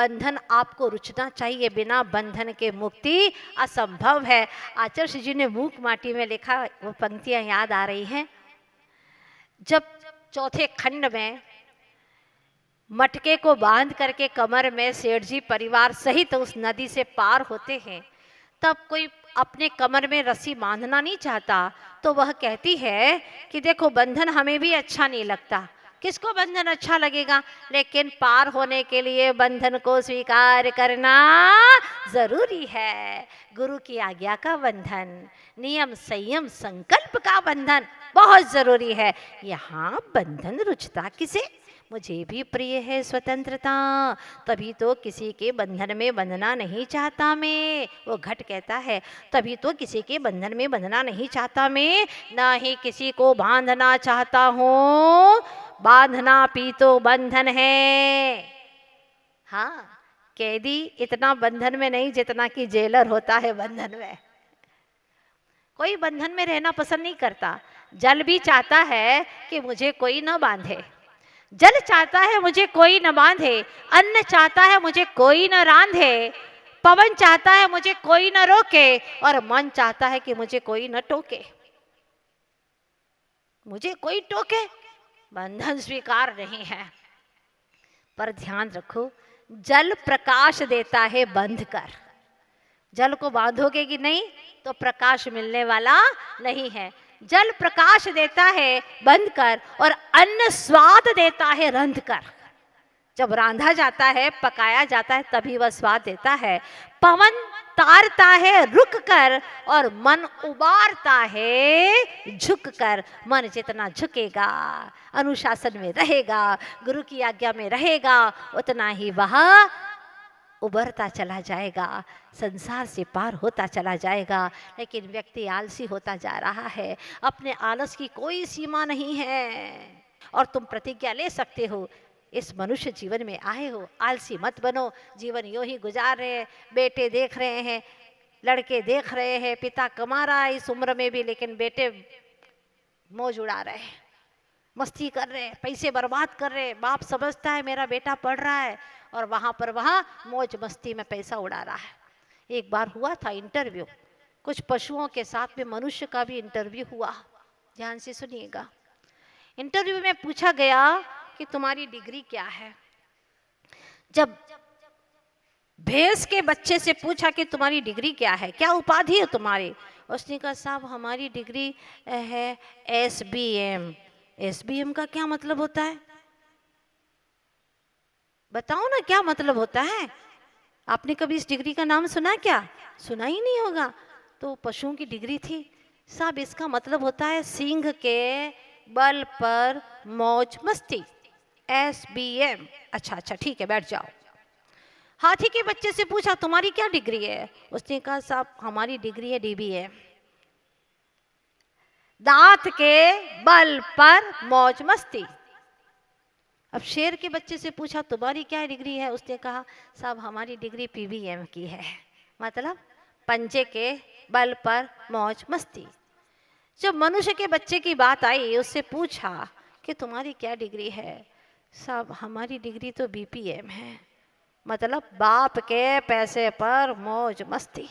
बंधन आपको रुचना चाहिए, बिना बंधन के मुक्ति असंभव है। आचार्य जी ने मूक माटी में लिखा, वो पंक्तियां याद आ रही हैं। जब चौथे खंड में मटके को बांध करके कमर में सेठ जी परिवार सहित उस नदी से पार होते हैं, तब कोई अपने कमर में रस्सी बांधना नहीं चाहता, तो वह कहती है कि देखो बंधन हमें भी अच्छा नहीं लगता, किसको बंधन अच्छा लगेगा, लेकिन पार होने के लिए बंधन को स्वीकार करना जरूरी है। गुरु की आज्ञा का बंधन, नियम संयम संकल्प का बंधन बहुत जरूरी है। यहाँ बंधन रुचता किसे? मुझे भी प्रिय है स्वतंत्रता, तभी तो किसी के बंधन में बंधना नहीं चाहता मैं। वो घट कहता है, तभी तो किसी के बंधन में बंधना नहीं चाहता मैं, ना ही किसी को बांधना चाहता हूँ। बांधना भी तो बंधन है। हाँ, कैदी इतना बंधन में नहीं जितना कि जेलर होता है बंधन में। कोई बंधन में रहना पसंद नहीं करता। जल भी चाहता है कि मुझे कोई न बांधे, जल चाहता है मुझे कोई न बांधे, अन्न चाहता है मुझे कोई न रांधे, पवन चाहता है मुझे कोई न रोके, और मन चाहता है कि मुझे कोई न टोके। मुझे कोई टोके, बंधन स्वीकार नहीं है। पर ध्यान रखो, जल प्रकाश देता है बंध कर। जल को बांधोगे कि नहीं तो प्रकाश मिलने वाला नहीं है। जल प्रकाश देता है बंध कर, और अन्न स्वाद देता है रंध कर। जब रांधा जाता है, पकाया जाता है, तभी वह स्वाद देता है। पवन तारता है रुक कर, और मन उबारता है झुक कर। मन जितना झुकेगा, अनुशासन में रहेगा, गुरु की आज्ञा में रहेगा, उतना ही वह उभरता चला जाएगा, संसार से पार होता चला जाएगा। लेकिन व्यक्ति आलसी होता जा रहा है, अपने आलस की कोई सीमा नहीं है। और तुम प्रतिज्ञा ले सकते हो, इस मनुष्य जीवन में आए हो, आलसी मत बनो। जीवन यूं ही गुजार रहे हैं, बेटे देख रहे हैं, लड़के देख रहे हैं, पिता कमा रहा है इस उम्र में भी, लेकिन बेटे मौज उड़ा रहे हैं, मस्ती कर रहे हैं, पैसे बर्बाद कर रहे हैं। बाप समझता है मेरा बेटा पढ़ रहा है, और वहाँ पर वहाँ मौज मस्ती में पैसा उड़ा रहा है। एक बार हुआ था इंटरव्यू, कुछ पशुओं के साथ में मनुष्य का भी इंटरव्यू हुआ। ध्यान से सुनिएगा। इंटरव्यू में पूछा गया कि तुम्हारी डिग्री क्या है। जब भैंस के बच्चे से पूछा कि तुम्हारी डिग्री क्या है, क्या उपाधि है तुम्हारी, उसने कहा साहब हमारी डिग्री है SBM। SBM का क्या मतलब होता है? बताओ ना, क्या मतलब होता है? आपने कभी इस डिग्री का नाम सुना क्या? सुना ही नहीं होगा। तो पशुओं की डिग्री थी। साहब इसका मतलब होता है सिंह के बल पर मौज मस्ती, SBM। अच्छा अच्छा ठीक है, बैठ जाओ। हाथी के बच्चे से पूछा तुम्हारी क्या डिग्री है, उसने कहा साहब हमारी डिग्री है DBM, दांत के बल पर मौज मस्ती। अब शेर के बच्चे से पूछा तुम्हारी क्या डिग्री है, उसने कहा साहब हमारी डिग्री PBM की है, मतलब पंजे के बल पर मौज मस्ती। जब मनुष्य के बच्चे की बात आई, उससे पूछा कि तुम्हारी क्या डिग्री है, साहब हमारी डिग्री तो BPM है, मतलब बाप के पैसे पर मौज मस्ती।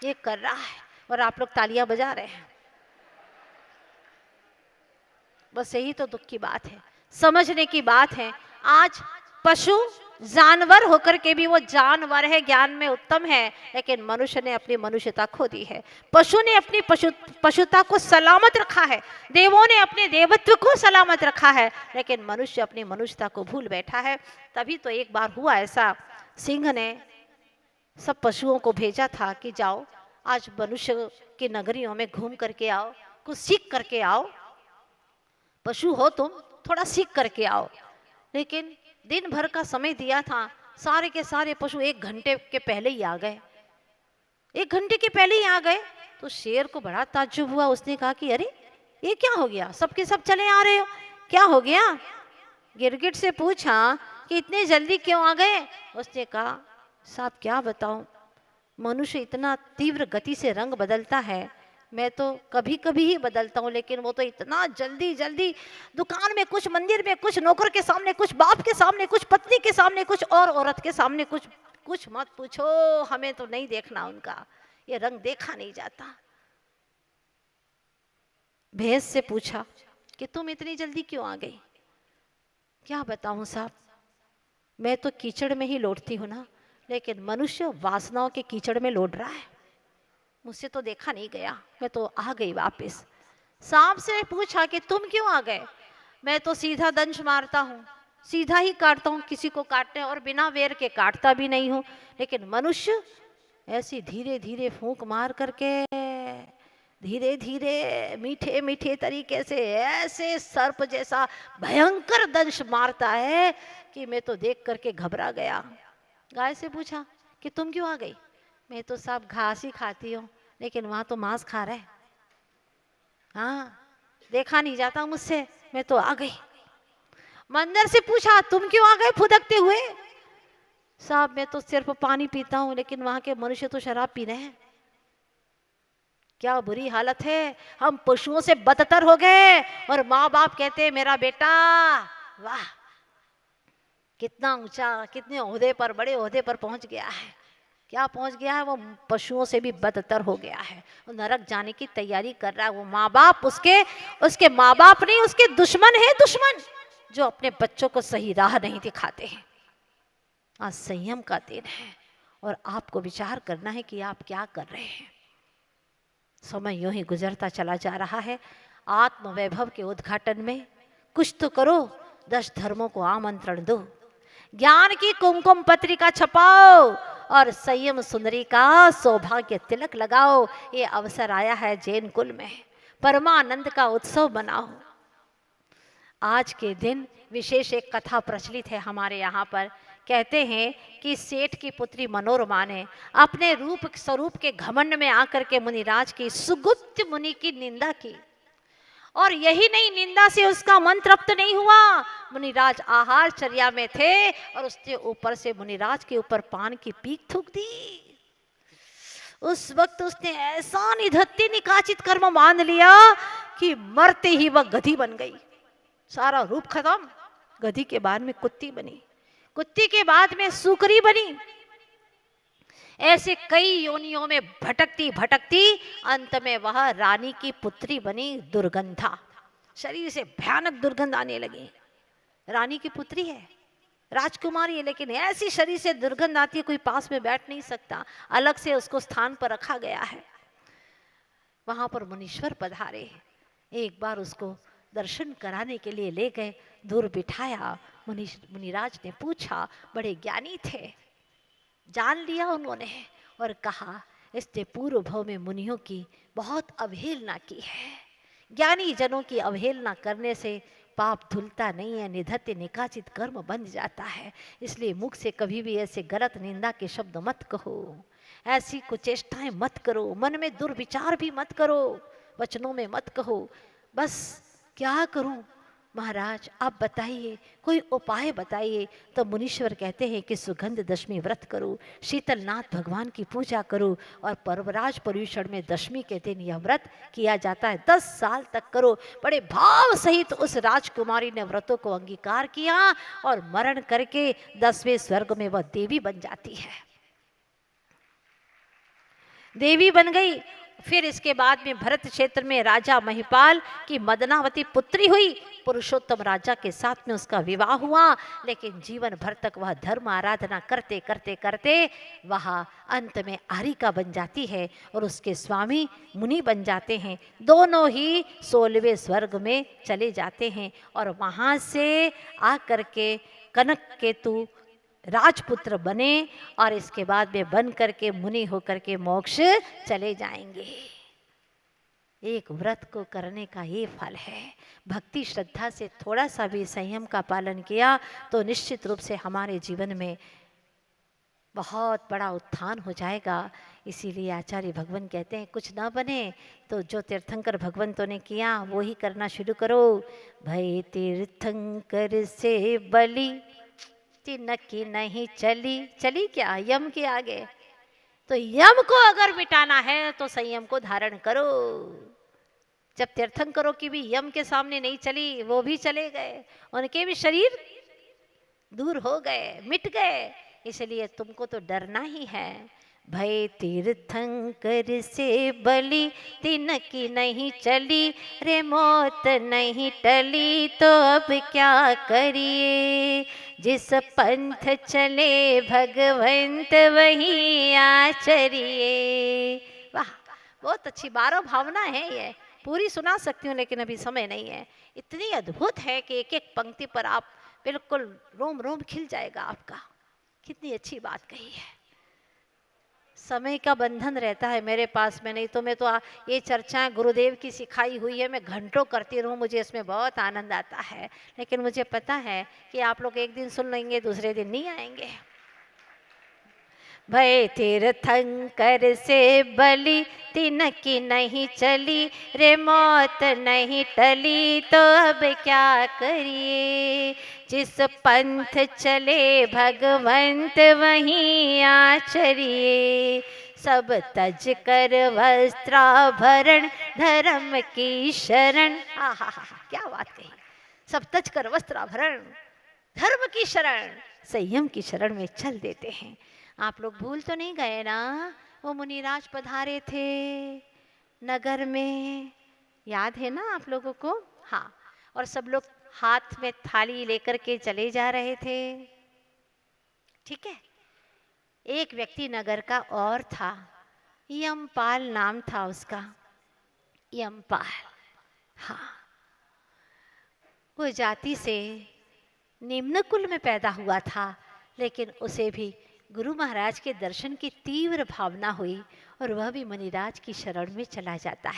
ये कर रहा है और आप लोग तालियां बजा रहे हैं। बस यही तो दुख की बात है, समझने की बात है। आज पशु जानवर होकर के भी वो जानवर है, ज्ञान में उत्तम है, लेकिन मनुष्य ने अपनी मनुष्यता खो दी है। पशु ने अपनी पशुता को सलामत रखा है, देवों ने अपने देवत्व को सलामत रखा है, लेकिन मनुष्य अपनी मनुष्यता को भूल बैठा है। तभी तो एक बार हुआ ऐसा, सिंह ने सब पशुओं को भेजा था कि जाओ आज मनुष्य की नगरियों में घूम करके आओ, कुछ सीख करके आओ, पशु हो तुम, थोड़ा सीख करके आओ। लेकिन दिन भर का समय दिया था, सारे के सारे पशु 1 घंटे के पहले ही आ गए। 1 घंटे के पहले ही आ गए तो शेर को बड़ा ताज्जुब हुआ। उसने कहा कि अरे ये क्या हो गया, सबके सब चले आ रहे हो, क्या हो गया? गिरगिट से पूछा कि इतने जल्दी क्यों आ गए? उसने कहा साहब क्या बताऊं, मनुष्य इतना तीव्र गति से रंग बदलता है, मैं तो कभी कभी ही बदलता हूँ, लेकिन वो तो इतना जल्दी जल्दी, दुकान में कुछ, मंदिर में कुछ, नौकर के सामने कुछ, बाप के सामने कुछ, पत्नी के सामने कुछ, और औरत के सामने कुछ। कुछ मत पूछो, हमें तो नहीं देखना उनका, ये रंग देखा नहीं जाता। भैंस से पूछा कि तुम इतनी जल्दी क्यों आ गई? क्या बताऊं साहब, मैं तो कीचड़ में ही लौटती हूँ ना, लेकिन मनुष्य वासनाओं के कीचड़ में लौट रहा है, मुझसे तो देखा नहीं गया, मैं तो आ गई वापस। सांप से पूछा कि तुम क्यों आ गए? मैं तो सीधा दंश मारता हूँ, सीधा ही काटता हूँ, किसी को काटने और बिना वेर के काटता भी नहीं हूँ। लेकिन मनुष्य ऐसी धीरे धीरे फूंक मार करके, धीरे धीरे मीठे मीठे तरीके से ऐसे सर्प जैसा भयंकर दंश मारता है कि मैं तो देख करके घबरा गया। गाय से पूछा कि तुम क्यों आ गई? मैं तो सब घास ही खाती हूँ, लेकिन वहां तो मांस खा रहे, हाँ देखा नहीं जाता मुझसे, मैं तो आ गई। बंदर से पूछा तुम क्यों आ गए फुदकते हुए? साहब मैं तो सिर्फ पानी पीता हूँ, लेकिन वहां के मनुष्य तो शराब पी रहे हैं, क्या बुरी हालत है, हम पशुओं से बदतर हो गए। और माँ बाप कहते हैं मेरा बेटा वाह कितना ऊंचा, कितने ओहदे पर, बड़े ओहदे पर पहुंच गया है। क्या पहुंच गया है? वो पशुओं से भी बदतर हो गया है, वो नरक जाने की तैयारी कर रहा है। वो माँ बाप उसके माँ बाप नहीं, उसके दुश्मन है, दुश्मन जो अपने बच्चों को सही राह नहीं दिखाते हैं। आज संयम का दिन है और आपको विचार करना है कि आप क्या कर रहे हैं। समय यूं ही गुजरता चला जा रहा है। आत्मवैभव के उद्घाटन में कुछ तो करो, 10 धर्मों को आमंत्रण दो, ज्ञान की कुमकुम पत्रिका छपाओ और संयम सुंदरी का सौभाग्य तिलक लगाओ। ये अवसर आया है जैन कुल में, परमानंद का उत्सव बनाओ। आज के दिन विशेष एक कथा प्रचलित है हमारे यहाँ पर। कहते हैं कि सेठ की पुत्री मनोरमा ने अपने रूप स्वरूप के घमंड में आकर के मुनिराज की, सुगुप्त मुनि की निंदा की। और यही नहीं, निंदा से उसका मन तृप्त नहीं हुआ। मुनिराज आहार चर्या में थे और उसके ऊपर से मुनिराज के ऊपर पान की पीक थूक दी। उस वक्त उसने ऐसा निधत्ते निकाचित कर्म मान लिया कि मरते ही वह गधी बन गई। सारा रूप खत्म, गधी के बाद में कुत्ती बनी, कुत्ती के बाद में सूकरी बनी। ऐसे कई योनियों में भटकती भटकती अंत में वह रानी की पुत्री बनी दुर्गंधा। शरीर से भयानक दुर्गंध आने लगी। रानी की पुत्री है, राजकुमारी है, लेकिन ऐसी शरीर से दुर्गंध आती है कोई पास में बैठ नहीं सकता, अलग से उसको स्थान पर रखा गया है। वहां पर मुनीश्वर पधारे, एक बार उसको दर्शन कराने के लिए ले गए, दूर बिठाया। मुनिराज ने पूछा, बड़े ज्ञानी थे, जान लिया उन्होंने और कहा इसने पूर्व भव में मुनियों की बहुत अवहेलना की है। ज्ञानी जनों की अवहेलना करने से पाप धुलता नहीं है, निधत्ते निकाचित कर्म बन जाता है। इसलिए मुख से कभी भी ऐसे गलत निंदा के शब्द मत कहो, ऐसी कुचेष्टाएं मत करो, मन में दुर्विचार भी मत करो, वचनों में मत कहो। बस क्या करूं महाराज, आप बताइए, कोई उपाय बताइए। तो मुनीश्वर कहते हैं कि सुगंध दशमी व्रत करो, शीतलनाथ भगवान की पूजा करो और पर्वराज पर्यूषण में दशमी के दिन यह व्रत किया जाता है, 10 साल तक करो। बड़े भाव सहित उस राजकुमारी ने व्रतों को अंगीकार किया और मरण करके 10वें स्वर्ग में वह देवी बन जाती है, देवी बन गई। फिर इसके बाद में भरत क्षेत्र में राजा महिपाल की मदनावती पुत्री हुई, पुरुषोत्तम राजा के साथ में उसका विवाह हुआ। लेकिन जीवन भर तक वह धर्म आराधना करते करते करते वह अंत में आरिका बन जाती है और उसके स्वामी मुनि बन जाते हैं। दोनों ही 16वें स्वर्ग में चले जाते हैं और वहाँ से आकर के कनक केतु राजपुत्र बने और इसके बाद में बन करके मुनि होकर के मोक्ष चले जाएंगे। एक व्रत को करने का ये फल है। भक्ति श्रद्धा से थोड़ा सा भी संयम का पालन किया तो निश्चित रूप से हमारे जीवन में बहुत बड़ा उत्थान हो जाएगा। इसीलिए आचार्य भगवान कहते हैं कुछ ना बने तो जो तीर्थंकर भगवंतों ने किया वो ही करना शुरू करो। भय तीर्थंकर से बलि तिनकी नहीं चली, चली क्या यम के आगे। तो यम को अगर मिटाना है तो संयम को धारण करो। जब तीर्थंकरों की भी यम के सामने नहीं चली, वो भी चले गए, उनके भी शरीर दूर हो गए, मिट गए। इसलिए तुमको तो डरना ही है। भय तीर्थंकर से बलि तिनकी नहीं चली, रे मौत नहीं टली तो अब क्या करिए। जिस पंथ चले भगवंत वही आचरिए। वाह, बहुत अच्छी 12 भावना है ये, पूरी सुना सकती हूँ लेकिन अभी समय नहीं है। इतनी अद्भुत है कि एक एक पंक्ति पर आप बिल्कुल रोम रोम खिल जाएगा आपका। कितनी अच्छी बात कही है। समय का बंधन रहता है मेरे पास में, नहीं तो मैं तो ये चर्चाएं गुरुदेव की सिखाई हुई है, मैं घंटों करती रहूं, मुझे इसमें बहुत आनंद आता है। लेकिन मुझे पता है कि आप लोग एक दिन सुन लेंगे, दूसरे दिन नहीं आएंगे। भय तीर्थंकर से बलि तिनकी नहीं चली, रे मौत नहीं टली तो अब क्या करिए। जिस पंथ चले भगवंत वहीं आचरिए। सब तज कर वस्त्राभरण धर्म की शरण। आहा, क्या बात कही। सब तज कर वस्त्राभरण धर्म की शरण, संयम की शरण में चल देते हैं। आप लोग भूल तो नहीं गए ना, वो मुनिराज पधारे थे नगर में, याद है ना आप लोगों को? हाँ, और सब लोग हाथ में थाली लेकर के चले जा रहे थे। ठीक है, एक व्यक्ति नगर का और था, यमपाल नाम था उसका, यमपाल। हाँ, वो जाति से निम्न कुल में पैदा हुआ था, लेकिन उसे भी गुरु महाराज के दर्शन की तीव्र भावना हुई और वह भी मुनिराज की शरण में चला जाता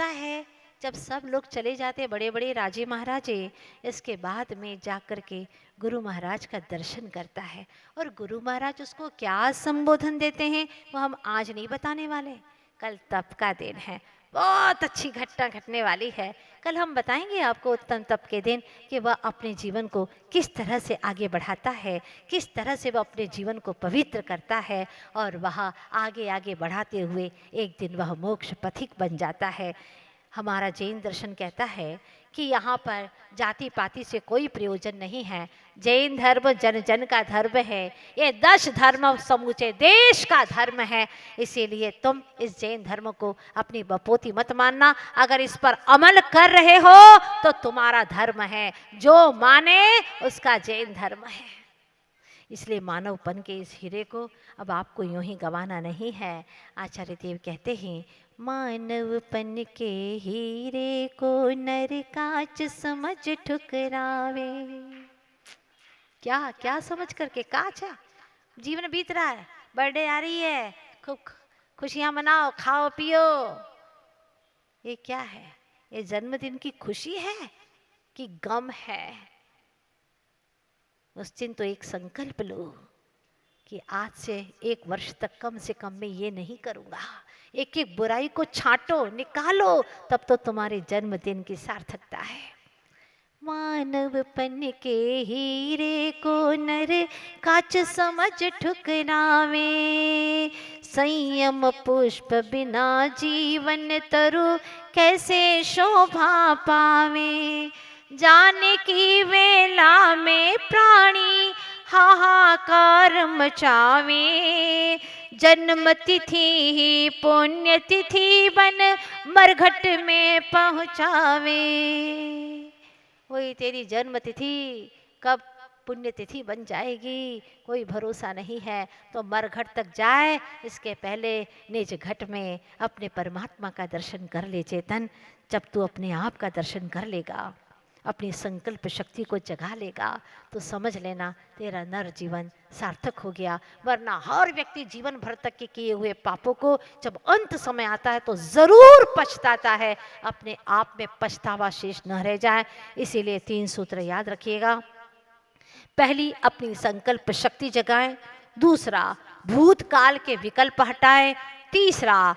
है। जब सब लोग चले जाते, बड़े बड़े राजे महाराजे, इसके बाद में जाकर के गुरु महाराज का दर्शन करता है। और गुरु महाराज उसको क्या संबोधन देते हैं वो हम आज नहीं बताने वाले, कल तप का दिन है, बहुत अच्छी घटना घटने वाली है। कल हम बताएंगे आपको उत्तम तप के दिन कि वह अपने जीवन को किस तरह से आगे बढ़ाता है, किस तरह से वह अपने जीवन को पवित्र करता है और वह आगे आगे बढ़ाते हुए एक दिन वह मोक्ष पथिक बन जाता है। हमारा जैन दर्शन कहता है कि यहाँ पर जाति पाति से कोई प्रयोजन नहीं है। जैन धर्म जन जन का धर्म है, ये 10 धर्म समूचे देश का धर्म है। इसीलिए तुम इस जैन धर्म को अपनी बपोती मत मानना। अगर इस पर अमल कर रहे हो तो तुम्हारा धर्म है, जो माने उसका जैन धर्म है। इसलिए मानवपन के इस हीरे को अब आपको यूं ही गंवाना नहीं है। आचार्य देव कहते हैं, मानवपन के हीरे को नर कांच समझ ठुकरावे। क्या क्या समझ करके? कांच है, जीवन बीत रहा है, बर्थडे आ रही है, खूब खुशियां मनाओ, खाओ पियो। ये क्या है? ये जन्मदिन की खुशी है कि गम है? उस दिन तो एक संकल्प लो कि आज से 1 वर्ष तक कम से कम मैं ये नहीं करूँगा। एक एक बुराई को छांटो, निकालो, तब तो तुम्हारे जन्मदिन की सार्थकता है। मानवपन के हीरे को नर कांच समझ ठुकरावे। संयम पुष्प बिना जीवन तरु कैसे शोभा पावे। जाने की वेला में प्राणी हाहाकार मचावे। जन्म तिथि ही पुण्य तिथि बन मरघट में पहुँचावे। वही तेरी जन्म तिथि कब पुण्य तिथि बन जाएगी कोई भरोसा नहीं है। तो मरघट तक जाए इसके पहले निज घट में अपने परमात्मा का दर्शन कर ले चेतन। जब तू अपने आप का दर्शन कर लेगा, अपनी संकल्प शक्ति को जगा लेगा, तो समझ लेना तेरा नर जीवन सार्थक हो गया। वरना हर व्यक्ति जीवन भर तक के किए हुए पापों को जब अंत समय आता है तो जरूर पछताता है, अपने आप में पछतावा शेष न रह जाए। इसीलिए 3 सूत्र याद रखिएगा। पहली, अपनी संकल्प शक्ति जगाएं। दूसरा, भूतकाल के विकल्प हटाएं। तीसरा,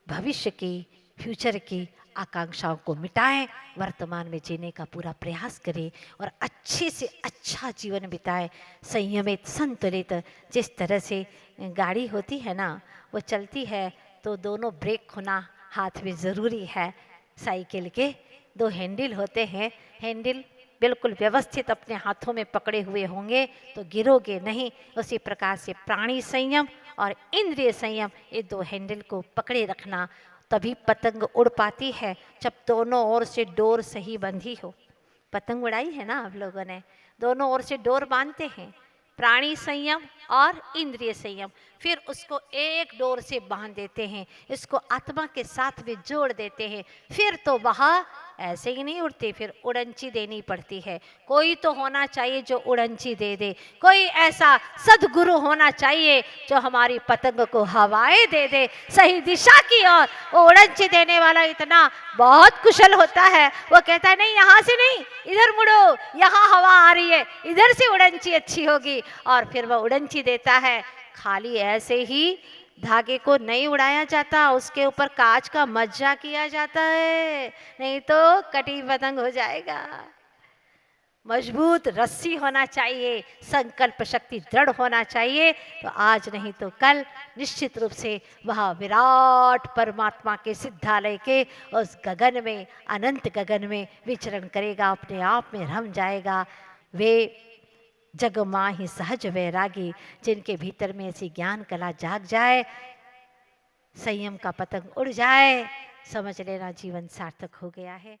भविष्य की फ्यूचर की आकांक्षाओं को मिटाएं, वर्तमान में जीने का पूरा प्रयास करें और अच्छे से अच्छा जीवन बिताएं, संयमित संतुलित। जिस तरह से गाड़ी होती है ना, वो चलती है तो दोनों ब्रेक होना हाथ में ज़रूरी है। साइकिल के 2 हैंडल होते हैं, हैंडल बिल्कुल व्यवस्थित अपने हाथों में पकड़े हुए होंगे तो गिरोगे नहीं। उसी प्रकार से प्राणी संयम और इंद्रिय संयम, ये 2 हैंडल को पकड़े रखना, तभी पतंग उड़ पाती है जब दोनों ओर से डोर सही बंधी हो। पतंग उड़ाई है ना आप लोगों ने, दोनों ओर से डोर बांधते हैं, प्राणी संयम और इंद्रिय संयम, फिर उसको एक डोर से बांध देते हैं, इसको आत्मा के साथ में जोड़ देते हैं। फिर तो वह ऐसे ही नहीं उड़ती, फिर उड़नची देनी पड़ती है। कोई तो होना चाहिए जो उड़नची दे दे, कोई ऐसा सदगुरु होना चाहिए जो हमारी पतंग को हवाएं दे दे सही दिशा की ओर। वो उड़नची देने वाला इतना बहुत कुशल होता है, वो कहता है नहीं यहाँ से नहीं, इधर मुड़ो, यहाँ हवा आ रही है, इधर से उड़नची अच्छी होगी, और फिर वह उड़नची देता है। खाली ऐसे ही धागे को नहीं उड़ाया जाता, उसके ऊपर कांच का मज्जा किया जाता है, नहीं तो कटी पतंग हो जाएगा। मजबूत रस्सी होना चाहिए, संकल्प शक्ति दृढ़ होना चाहिए, तो आज नहीं तो कल निश्चित रूप से वह विराट परमात्मा के सिद्धालय के उस गगन में, अनंत गगन में विचरण करेगा, अपने आप में रम जाएगा। वे जग माहि सहज वैरागी, जिनके भीतर में ऐसी ज्ञान कला जाग जाए, संयम का पतंग उड़ जाए, समझ लेना जीवन सार्थक हो गया है।